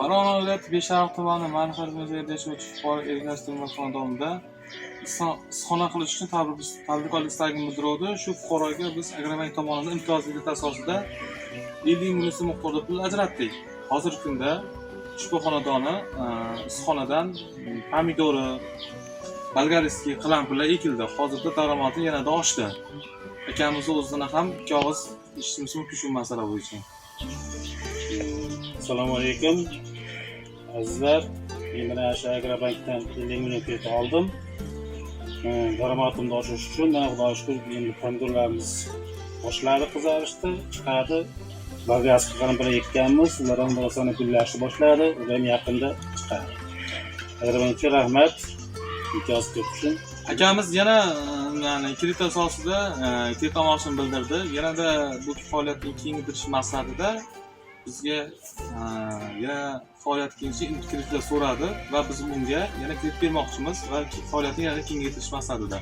Farg'ona viloyati Beshariq tumani Ma'rifat muzeyida yashovchi fuqaro ergashtirilma xonadonida issiqxona qilish uchun tadbirkorlik istagini bildiruvdi. Shu fuqaroga biz Agrobank tomonidan imtiyozli kredit asosida 50 ming so'm miqdorida pul ajratdik. Hozirgi kunda ushbu xonadoni issiqxonadan pomidori, bolgariskiy qalampirlar ekildi. Hozirda daromadi yanada oshdi. Akamiz o'zidan ham ikki og'iz eshitishimiz mumkin shu masala bo'yicha. Assalomu alaykum azizlar. Men mana shu Agrobankdan 50 ming kredit oldim. Daromadimni oshirish uchun mana Xudoga shukr, endi pomidorlarimiz boshlari qizarishdi, chiqadi. Bolgarskiy qalampirlar ekkanmiz, ular ham osona gullashni boshladi, ular ham yaqinda chiqadi. Agrobankka rahmat. Imtiyoz kredit uchun. Akamiz yana kredit asosida kredit olmoqchini bildirdi. Yanada bu faoliyatni kengaytirish maqsadida bizga yana faoliyat kengaytirish kreditlar so'radi va biz unga yana kredit bermoqchimiz va faoliyatni yana kengaytirish maqsadida.